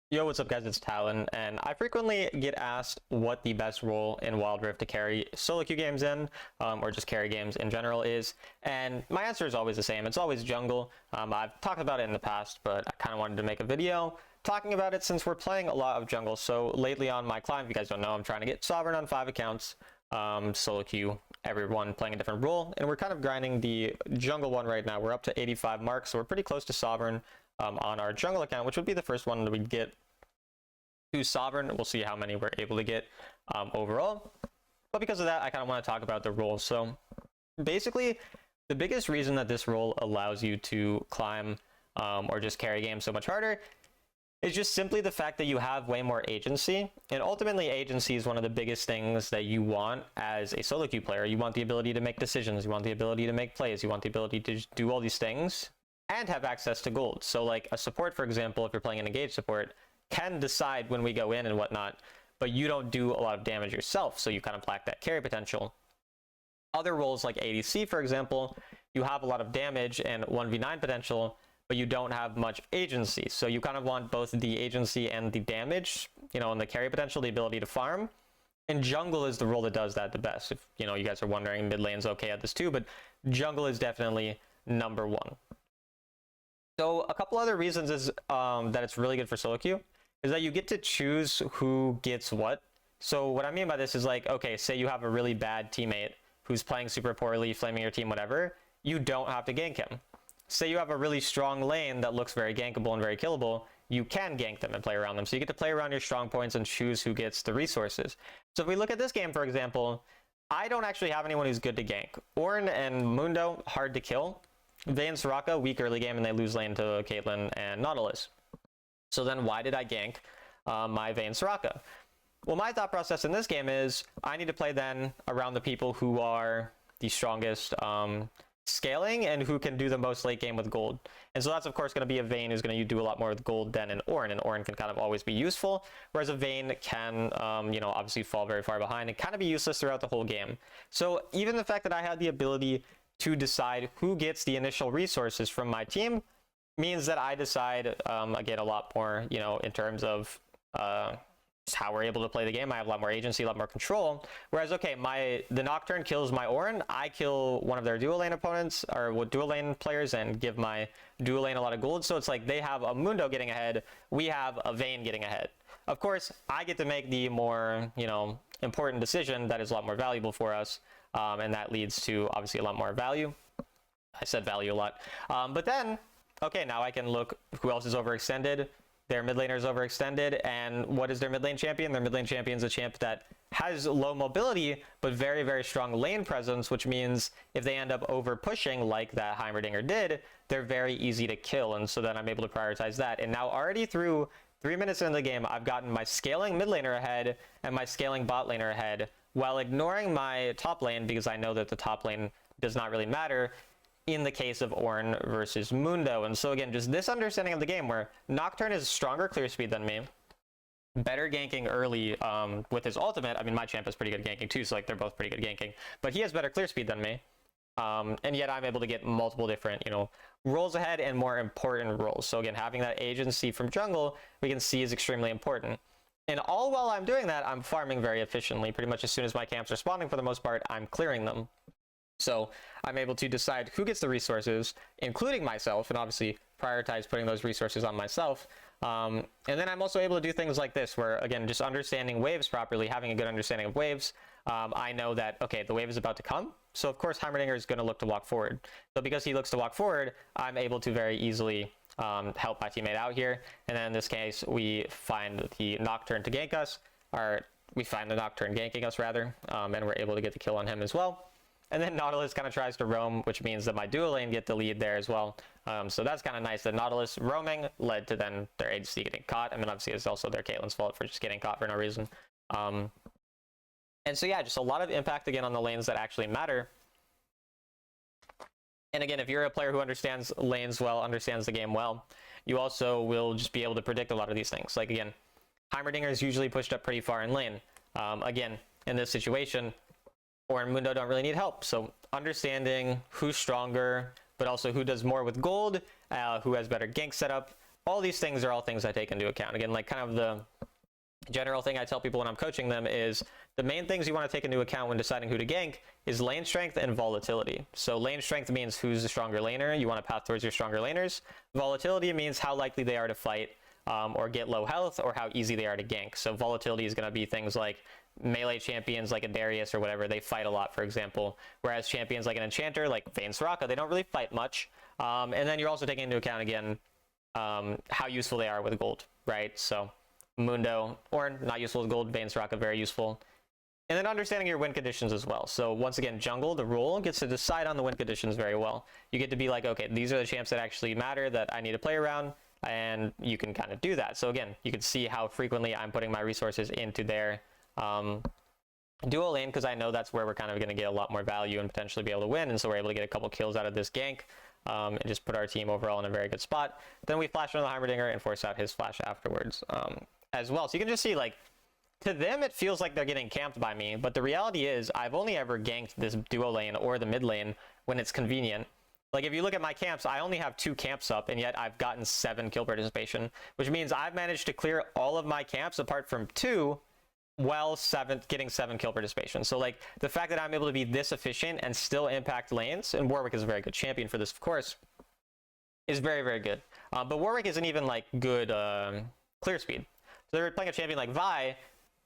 Yo, what's up guys, it's Talon, and I frequently get asked what the best role in Wild Rift to carry solo queue games in, or just carry games in general is, and my answer is always the same. It's always jungle. I've talked about it in the past, but I kind of wanted to make a video talking about it since we're playing a lot of jungle. So lately on my climb, if you guys don't know, I'm trying to get Sovereign on 5 accounts, solo queue, everyone playing a different role, and we're kind of grinding the jungle one right now. We're up to 85 marks, so we're pretty close to Sovereign. On our jungle account, which would be the first one that we get to Sovereign. We'll see how many we're able to get overall. But because of that, I kind of want to talk about the roles. So basically, the biggest reason that this role allows you to climb or just carry games so much harder is just simply the fact that you have way more agency. And ultimately, agency is one of the biggest things that you want as a solo queue player. You want the ability to make decisions. You want the ability to make plays. You want the ability to just do all these things and have access to gold. So like a support, for example, if you're playing an engaged support, can decide when we go in and whatnot, but you don't do a lot of damage yourself, so you kind of lack that carry potential. Other roles like ADC, for example, you have a lot of damage and 1v9 potential, but you don't have much agency. So you kind of want both the agency and the damage, you know, and the carry potential, the ability to farm. And jungle is the role that does that the best. If you know, you guys are wondering, mid lane's okay at this too, but jungle is definitely number one. So a couple other reasons is that it's really good for solo queue is that you get to choose who gets what. So what I mean by this is like, okay, say you have a really bad teammate who's playing super poorly, flaming your team, whatever, you don't have to gank him. Say you have a really strong lane that looks very gankable and very killable, you can gank them and play around them. So you get to play around your strong points and choose who gets the resources. So if we look at this game, for example, I don't actually have anyone who's good to gank. Ornn and Mundo, hard to kill. Vayne and Soraka, weak early game, and they lose lane to Caitlyn and Nautilus. So then why did I gank my Vayne Soraka? Well, my thought process in this game is I need to play then around the people who are the strongest scaling and who can do the most late game with gold. And so that's of course going to be a Vayne who's going to do a lot more with gold than an Ornn, and Ornn can kind of always be useful, whereas a Vayne can, you know, obviously fall very far behind and kind of be useless throughout the whole game. So even the fact that I had the ability to decide who gets the initial resources from my team means that I decide, again, a lot more, you know, in terms of how we're able to play the game. I have a lot more agency, a lot more control. Whereas, okay, the Nocturne kills my Ornn, I kill one of their dual lane opponents, or dual lane players, and give my dual lane a lot of gold. So it's like they have a Mundo getting ahead, we have a Vayne getting ahead. Of course, I get to make the more, you know, important decision that is a lot more valuable for us, and that leads to, obviously, a lot more value. I said value a lot. But then, okay, now I can look who else is overextended. Their mid laner is overextended, and what is their mid lane champion? Their mid lane champion is a champ that has low mobility, but very, very strong lane presence, which means if they end up over pushing like that Heimerdinger did, they're very easy to kill, and so then I'm able to prioritize that. And now already through 3 minutes into the game, I've gotten my scaling mid laner ahead and my scaling bot laner ahead, while ignoring my top lane because I know that the top lane does not really matter in the case of Ornn versus Mundo. And so again, just this understanding of the game where Nocturne is stronger clear speed than me, better ganking early with his ultimate. I mean, my champ is pretty good ganking too, so like they're both pretty good ganking, but he has better clear speed than me. And yet I'm able to get multiple different, you know, roles ahead and more important roles. So again, having that agency from jungle, we can see is extremely important. And all while I'm doing that, I'm farming very efficiently. Pretty much as soon as my camps are spawning, for the most part, I'm clearing them. So I'm able to decide who gets the resources, including myself, and obviously prioritize putting those resources on myself. And then I'm also able to do things like this, where, again, just understanding waves properly, having a good understanding of waves, I know that, okay, the wave is about to come. So, of course, Heimerdinger is going to look to walk forward. So because he looks to walk forward, I'm able to very easily help my teammate out here. And then in this case, we find the Nocturne to gank us, or we find the Nocturne ganking us, rather, and we're able to get the kill on him as well. And then Nautilus kind of tries to roam, which means that my dual lane get the lead there as well. So that's kind of nice that Nautilus roaming led to then their agency getting caught. I mean, obviously it's also their Caitlyn's fault for just getting caught for no reason. And so yeah, just a lot of impact again on the lanes that actually matter. And again, if you're a player who understands lanes well, understands the game well, you also will just be able to predict a lot of these things. Like again, Heimerdinger is usually pushed up pretty far in lane. Again, in this situation, Ornn and Mundo don't really need help. So understanding who's stronger, but also who does more with gold, who has better gank setup, all these things are all things I take into account. Again, like kind of the general thing I tell people when I'm coaching them is the main things you want to take into account when deciding who to gank is lane strength and volatility. So lane strength means who's the stronger laner. You want to path towards your stronger laners. Volatility means how likely they are to fight or get low health, or how easy they are to gank. So volatility is going to be things like melee champions like a Darius or whatever, they fight a lot, for example. Whereas champions like an Enchanter, like Vayne Soraka, they don't really fight much. And then you're also taking into account, again, how useful they are with gold, right? So Mundo, Ornn, not useful with gold. Vayne Soraka, very useful. And then understanding your win conditions as well. So once again, jungle, the role gets to decide on the win conditions very well. You get to be like, okay, these are the champs that actually matter that I need to play around, and you can kind of do that. So again, you can see how frequently I'm putting my resources into their duo lane, because I know that's where we're kind of going to get a lot more value and potentially be able to win. And so we're able to get a couple kills out of this gank and just put our team overall in a very good spot. Then we flash on the Heimerdinger and force out his flash afterwards as well. So you can just see, like, to them it feels like they're getting camped by me, but the reality is I've only ever ganked this duo lane or the mid lane when it's convenient. Like, if you look at my camps, I only have 2 camps up, and yet I've gotten 7 kill participation, which means I've managed to clear all of my camps apart from 2 while getting 7 kill participation. So, like, the fact that I'm able to be this efficient and still impact lanes, and Warwick is a very good champion for this, of course, is very, very good. But Warwick isn't even, like, good clear speed. So they're playing a champion like Vi,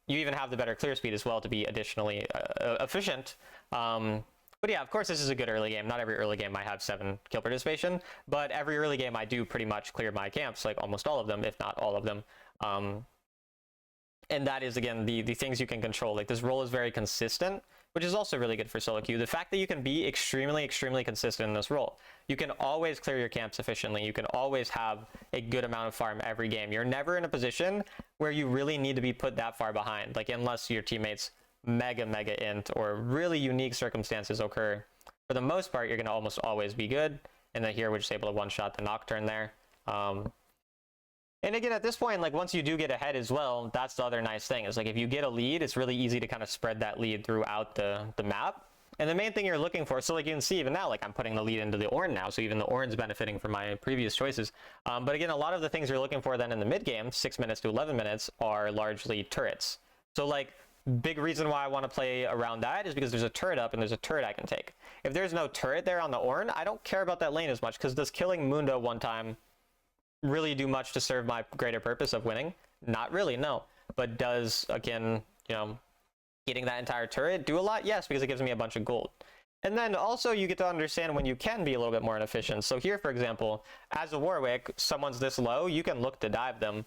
you even have the better clear speed as well to be additionally efficient. But yeah, of course, this is a good early game. Not every early game I have 7 kill participation, but every early game I do pretty much clear my camps, like almost all of them, if not all of them. And that is, again, the things you can control. Like, this role is very consistent, which is also really good for solo queue. The fact that you can be extremely, extremely consistent in this role. You can always clear your camps efficiently. You can always have a good amount of farm every game. You're never in a position where you really need to be put that far behind, like, unless your teammates mega int or really unique circumstances occur. For the most part, you're going to almost always be good. And then here we're just able to one-shot the Nocturne there. And again, at this point, like, once you do get ahead as well, that's the other nice thing, is like, if you get a lead, it's really easy to kind of spread that lead throughout the map. And the main thing you're looking for, so like you can see even now, like, I'm putting the lead into the Ornn now, so even the Ornn's benefiting from my previous choices. But again, a lot of the things you're looking for then in the mid game, 6 minutes to 11 minutes, are largely turrets. So, like, big reason why I want to play around that is because there's a turret up and there's a turret I can take. If there's no turret there on the Ornn, I don't care about that lane as much, because does killing Mundo one time really do much to serve my greater purpose of winning? Not really, no. But does, again, you know, getting that entire turret do a lot? Yes, because it gives me a bunch of gold. And then also you get to understand when you can be a little bit more inefficient. So here, for example, as a Warwick, someone's this low, you can look to dive them,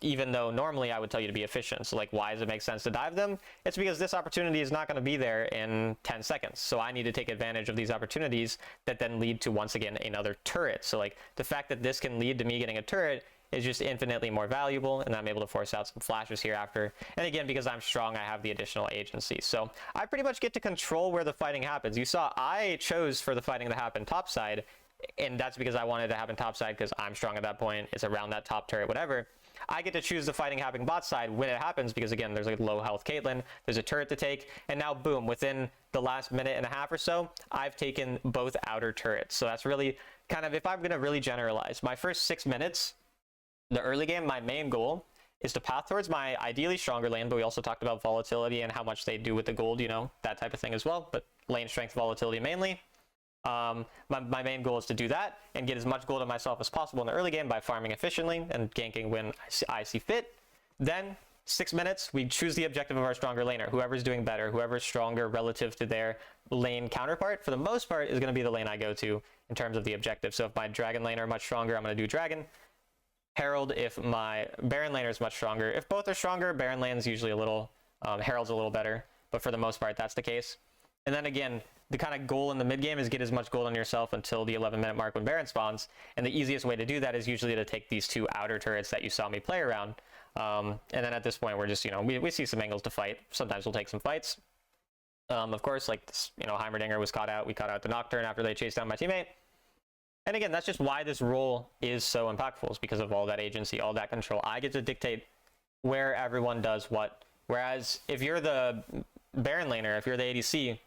even though normally I would tell you to be efficient. So, like, why does it make sense to dive them? It's because this opportunity is not going to be there in 10 seconds. So I need to take advantage of these opportunities that then lead to, once again, another turret. So, like, the fact that this can lead to me getting a turret is just infinitely more valuable, and I'm able to force out some flashes here after. And again, because I'm strong, I have the additional agency. So I pretty much get to control where the fighting happens. You saw I chose for the fighting to happen topside, and that's because I wanted to happen topside because I'm strong at that point. It's around that top turret, whatever. I get to choose the fighting happening bot side when it happens because, again, there's like low health Caitlyn, there's a turret to take, and now boom, within the last minute and a half or so, I've taken both outer turrets. So that's really kind of, if I'm going to really generalize, my first 6 minutes, the early game, my main goal is to path towards my ideally stronger lane, but we also talked about volatility and how much they do with the gold, you know, that type of thing as well, but lane strength, volatility mainly. My main goal is to do that and get as much gold on myself as possible in the early game by farming efficiently and ganking when I see fit. Then 6 minutes, we choose the objective of our stronger laner. Whoever's doing better, whoever's stronger relative to their lane counterpart, for the most part, is going to be the lane I go to in terms of the objective. So if my dragon laner are much stronger, I'm going to do dragon. Herald if my Baron laner is much stronger. If both are stronger, Baron lane's usually a little, Herald's a little better, but for the most part, that's the case. And then again, the kind of goal in the mid game is get as much gold on yourself until the 11-minute mark when Baron spawns. And the easiest way to do that is usually to take these 2 outer turrets that you saw me play around. And then at this point, we're just, you know, we see some angles to fight. Sometimes we'll take some fights. Of course, like this, you know, Heimerdinger was caught out. We caught out the Nocturne after they chased down my teammate. And again, that's just why this role is so impactful, is because of all that agency, all that control. I get to dictate where everyone does what. Whereas if you're the Baron laner, if you're the ADC,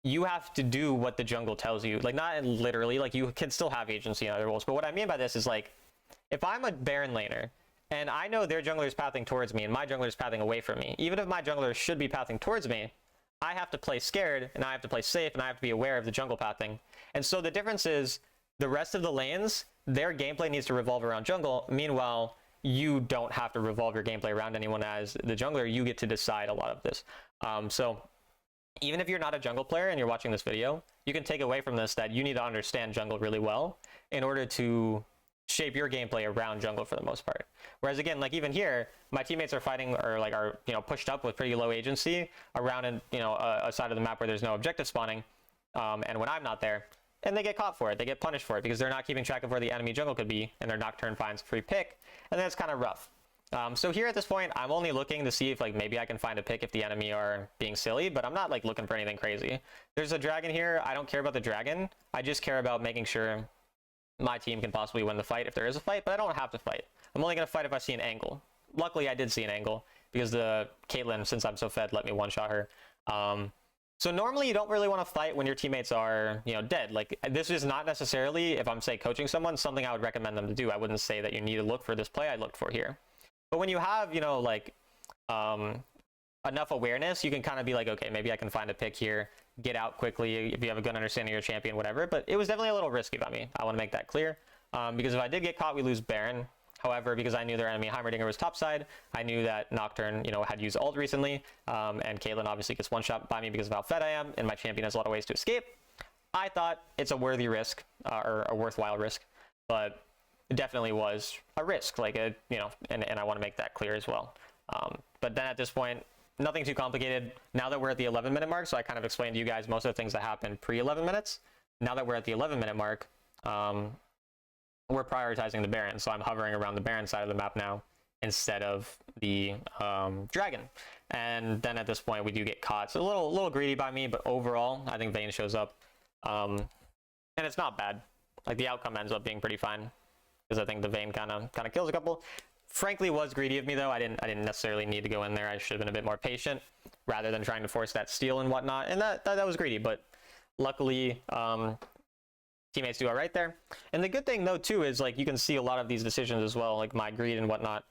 you have to do what the jungle tells you. Like, not literally, like, you can still have agency in other roles. But what I mean by this is, like, If I'm a Baron laner and I know their jungler is pathing towards me and my jungler is pathing away from me, even if my jungler should be pathing towards me, I have to play scared and I have to play safe and I have to be aware of the jungle pathing. And so the difference is the rest of the lanes, their gameplay needs to revolve around jungle. Meanwhile, you don't have to revolve your gameplay around anyone as the jungler. You get to decide a lot of this. So even if you're not a jungle player and you're watching this video, you can take away from this that you need to understand jungle really well in order to shape your gameplay around jungle for the most part. Whereas again, like even here, my teammates are fighting or like are, you know, pushed up with pretty low agency around a side of the map where there's no objective spawning. And when I'm not there, and they get caught for it, they get punished for it because they're not keeping track of where the enemy jungle could be, and their Nocturne finds free pick, and then it's kind of rough. So here at this point, I'm only looking to see if like maybe I can find a pick if the enemy are being silly, but I'm not like looking for anything crazy. There's a dragon here. I don't care about the dragon. I just care about making sure my team can possibly win the fight if there is a fight, but I don't have to fight. I'm only going to fight if I see an angle. Luckily, I did see an angle because the Caitlyn, since I'm so fed, let me one-shot her. So normally you don't really want to fight when your teammates are, you know, dead. Like this is not necessarily, if I'm say coaching someone, something I would recommend them to do. I wouldn't say that you need to look for this play I looked for here. But when you have, you know, like enough awareness, you can kind of be like, okay, maybe I can find a pick here, get out quickly if you have a good understanding of your champion, whatever. But it was definitely a little risky by me. I want to make that clear because if I did get caught, we lose Baron. However, because I knew their enemy Heimerdinger was topside, I knew that Nocturne, you know, had used ult recently, and Caitlyn obviously gets one shot by me because of how fed I am, and my champion has a lot of ways to escape. I thought it's a worthy risk, or a worthwhile risk, but it definitely was a risk, like a, you know, and I want to make that clear as well. But then at this point, nothing too complicated. Now that we're at the 11-minute mark, so I kind of explained to you guys most of the things that happened pre-11 minutes. Now that we're at the 11-minute mark, we're prioritizing the Baron, so I'm hovering around the Baron side of the map now instead of the dragon. And then at this point, we do get caught. So a little greedy by me, but overall, I think Vayne shows up, and it's not bad. Like the outcome ends up being pretty fine because I think the Vayne kind of kills a couple. Frankly, was greedy of me though. I didn't necessarily need to go in there. I should have been a bit more patient rather than trying to force that steal and whatnot. And that was greedy, but luckily, teammates do all right there. And the good thing though too is like you can see a lot of these decisions as well, like my greed and whatnot.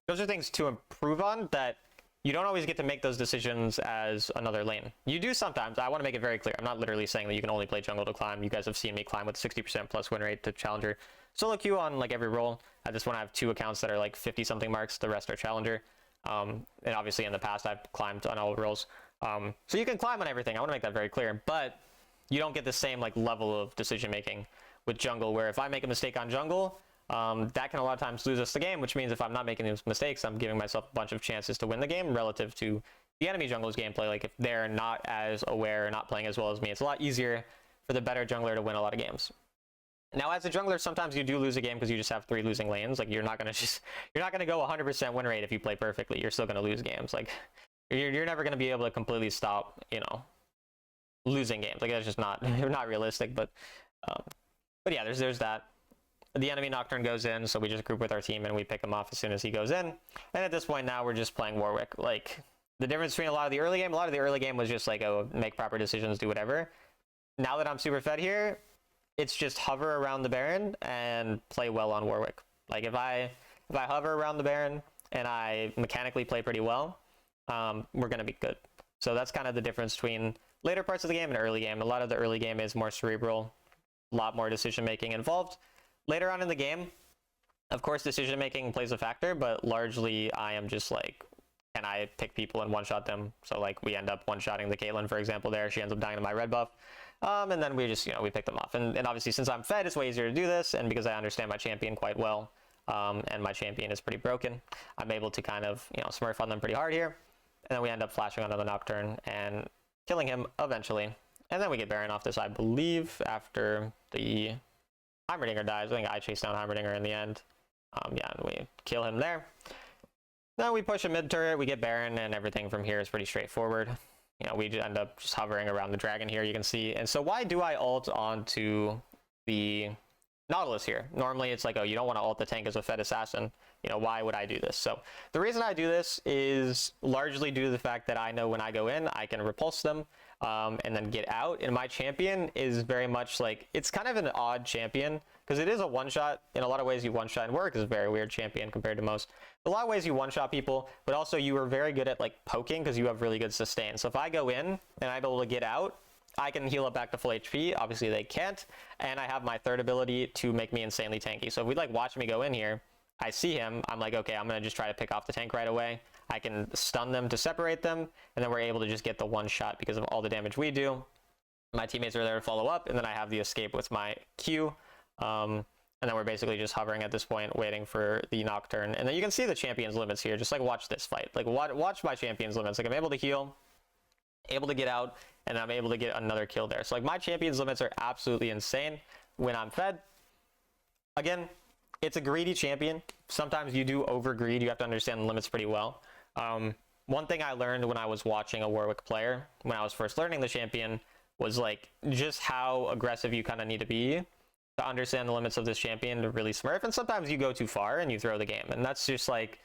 Those are things to improve on that you don't always get to make those decisions as another lane. You do sometimes. I want to make it very clear. I'm not literally saying that you can only play jungle to climb. You guys have seen me climb with 60% plus win rate to challenger. Solo queue on like every role. At this one I have 2 accounts that are like 50 something marks. The rest are challenger. And obviously in the past I've climbed on all roles. So you can climb on everything. I want to make that very clear. But you don't get the same like level of decision making with jungle, where if I make a mistake on jungle, that can a lot of times lose us the game, which means if I'm not making those mistakes, I'm giving myself a bunch of chances to win the game relative to the enemy jungler's gameplay. Like if they're not as aware or not playing as well as me, it's a lot easier for the better jungler to win a lot of games. Now as a jungler, sometimes you do lose a game because you just have 3 losing lanes. Like you're not going to go 100% win rate if you play perfectly. You're still going to lose games. Like you're never going to be able to completely stop, you know, losing games. Like that's just not realistic. But yeah, there's that. The enemy Nocturne goes in, so we just group with our team and we pick him off as soon as he goes in. And at this point now we're just playing Warwick. Like the difference between a lot of the early game was just like, oh, make proper decisions, do whatever. Now that I'm super fed here, it's just hover around the Baron and play well on Warwick. Like if I hover around the Baron and I mechanically play pretty well, we're gonna be good. So that's kind of the difference between later parts of the game and early game. A lot of the early game is more cerebral, a lot more decision making involved. Later on in the game, of course, decision making plays a factor, but largely I am just like, can I pick people and one-shot them? So like we end up one-shotting the Caitlyn, for example, there. She ends up dying to my red buff. And then we just, you know, we pick them off. And obviously since I'm fed, it's way easier to do this. And because I understand my champion quite well, and my champion is pretty broken, I'm able to kind of, you know, smurf on them pretty hard here. And then we end up flashing onto the Nocturne and killing him eventually. And then we get Baron off this, I believe, after the Heimerdinger dies. I think I chase down Heimerdinger in the end. Yeah, and we kill him there. Then we push a mid turret, we get Baron, and everything from here is pretty straightforward. You know, we end up just hovering around the dragon here, you can see. And so why do I ult onto the Nautilus here. Normally it's like, oh, you don't want to ult the tank as a Fed assassin. You know, why would I do this? So the reason I do this is largely due to the fact that I know when I go in, I can repulse them and then get out. And my champion is very much like, it's kind of an odd champion because it is a one-shot. In a lot of ways, you one-shot and work is a very weird champion compared to most. A lot of ways you one-shot people, but also you are very good at like poking because you have really good sustain. So if I go in and I'm able to get out, I can heal up back to full HP. Obviously they can't. And I have my third ability to make me insanely tanky. So if we like watch me go in here, I see him, I'm like, okay, I'm going to just try to pick off the tank right away. I can stun them to separate them, and then we're able to just get the one shot because of all the damage we do. My teammates are there to follow up, and then I have the escape with my Q. And then we're basically just hovering at this point, waiting for the Nocturne. And then you can see the champion's limits here. Just like watch this fight. Like watch my champion's limits. Like I'm able to heal, able to get out, and I'm able to get another kill there. So like my champion's limits are absolutely insane when I'm fed. Again, it's a greedy champion. Sometimes you do over greed. You have to understand the limits pretty well. One thing I learned when I was watching a Warwick player, when I was first learning the champion, was like just how aggressive you kind of need to be to understand the limits of this champion to really smurf. And sometimes you go too far and you throw the game. And that's just like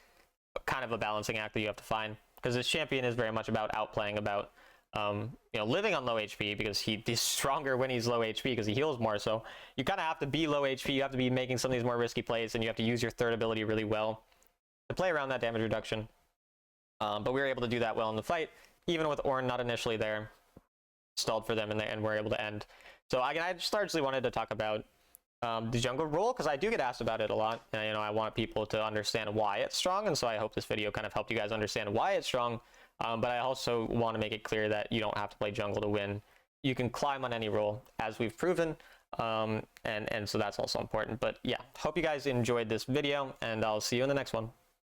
kind of a balancing act that you have to find. Because this champion is very much about outplaying, about you know, living on low HP because he's stronger when he's low HP because he heals more. So you kind of have to be low HP. You have to be making some of these more risky plays, and you have to use your third ability really well to play around that damage reduction. But we were able to do that well in the fight, even with Ornn not initially there. Stalled for them, and we're able to end. So I just largely wanted to talk about the jungle role because I do get asked about it a lot, and you know, I want people to understand why it's strong, and so I hope this video kind of helped you guys understand why it's strong. But I also want to make it clear that you don't have to play jungle to win. You can climb on any role, as we've proven, and so that's also important. But yeah, hope you guys enjoyed this video, and I'll see you in the next one.